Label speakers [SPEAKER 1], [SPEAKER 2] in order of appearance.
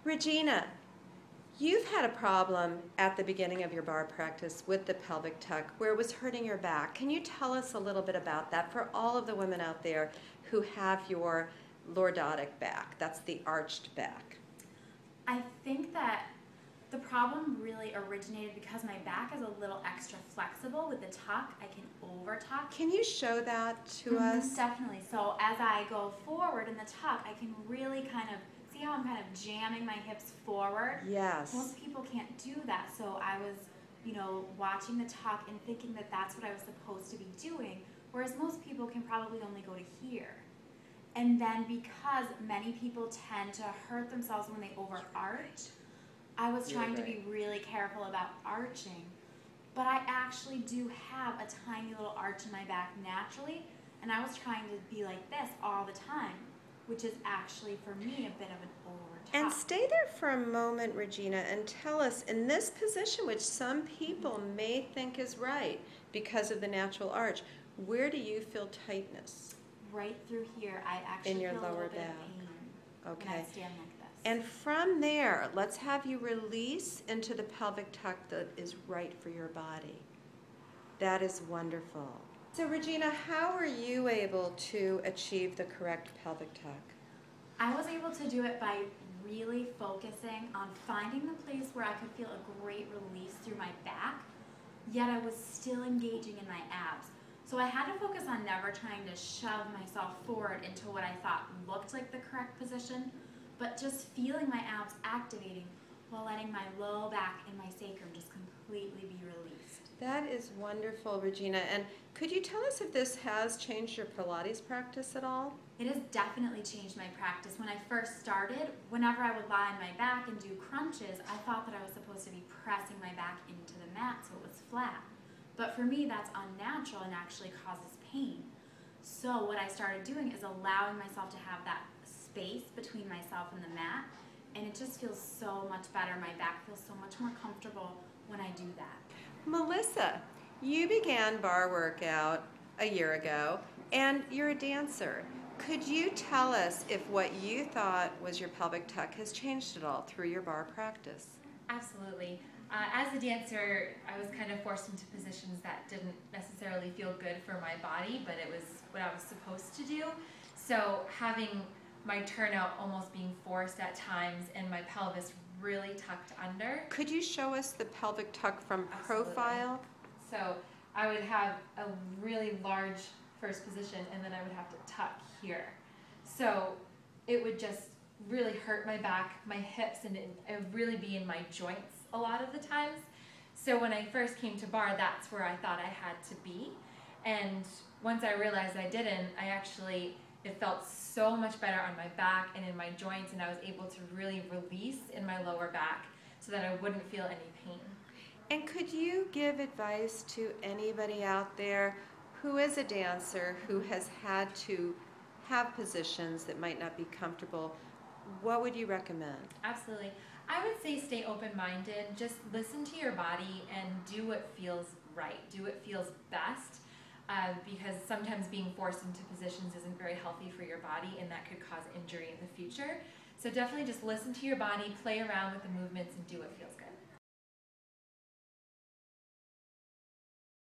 [SPEAKER 1] Regina, you've had a problem at the beginning of your bar practice with the pelvic tuck where it was hurting your back. Can you tell us a little bit about that for all of the women out there who have your lordotic back? That's the arched back.
[SPEAKER 2] I think that the problem really originated because my back is a little extra flexible. With the tuck, I can over tuck.
[SPEAKER 1] Can you show that to us?
[SPEAKER 2] Definitely. So as I go forward in the tuck, I can really kind of see how I'm kind of jamming my hips forward.
[SPEAKER 1] Yes.
[SPEAKER 2] Most people can't do that. So I was, watching the tuck and thinking that that's what I was supposed to be doing, whereas most people can probably only go to here. And then because many people tend to hurt themselves when they overarch, I was trying to be really careful about arching. But I actually do have a tiny little arch in my back naturally, and I was trying to be like this all the time, which is actually for me a bit of an over top.
[SPEAKER 1] And stay there for a moment, Regina, and tell us, in this position, which some people may think is right because of the natural arch, where do you feel tightness?
[SPEAKER 2] Right through here, I actually
[SPEAKER 1] in your
[SPEAKER 2] feel a
[SPEAKER 1] lower
[SPEAKER 2] little bit
[SPEAKER 1] back.
[SPEAKER 2] of pain
[SPEAKER 1] Okay.
[SPEAKER 2] when I stand like this.
[SPEAKER 1] And from there, let's have you release into the pelvic tuck that is right for your body. That is wonderful. So Regina, how were you able to achieve the correct pelvic tuck?
[SPEAKER 2] I was able to do it by really focusing on finding the place where I could feel a great release through my back, yet I was still engaging in my abs. So I had to focus on never trying to shove myself forward into what I thought looked like the correct position, but just feeling my abs activating while letting my low back and my sacrum just completely be released.
[SPEAKER 1] That is wonderful, Regina. And could you tell us if this has changed your Pilates practice at all?
[SPEAKER 2] It has definitely changed my practice. When I first started, whenever I would lie on my back and do crunches, I thought that I was supposed to be pressing my back into the mat so it was flat. But for me, that's unnatural and actually causes pain. So what I started doing is allowing myself to have that space between myself and the mat, and it just feels so much better. My back feels so much more comfortable when I do that.
[SPEAKER 1] Melissa, you began bar workout a year ago, and you're a dancer. Could you tell us if what you thought was your pelvic tuck has changed at all through your bar practice?
[SPEAKER 3] Absolutely. As a dancer, I was kind of forced into positions that didn't necessarily feel good for my body, but it was what I was supposed to do. So having my turnout almost being forced at times and my pelvis really tucked under.
[SPEAKER 1] Could you show us the pelvic tuck from
[SPEAKER 3] Absolutely.
[SPEAKER 1] profile?
[SPEAKER 3] So I would have a really large first position and then I would have to tuck here. So it would just really hurt my back, my hips, and it would really be in my joints a lot of the times. So when I first came to bar, that's where I thought I had to be. And once I realized I didn't, it felt so much better on my back and in my joints, and I was able to really release in my lower back so that I wouldn't feel any pain.
[SPEAKER 1] And could you give advice to anybody out there who is a dancer who has had to have positions that might not be comfortable? What would you recommend?
[SPEAKER 3] Absolutely. I would say stay open-minded. Just listen to your body and do what feels right. Do what feels best. Because sometimes being forced into positions isn't very healthy for your body, and that could cause injury in the future. So definitely just listen to your body, play around with the movements, and do what feels good.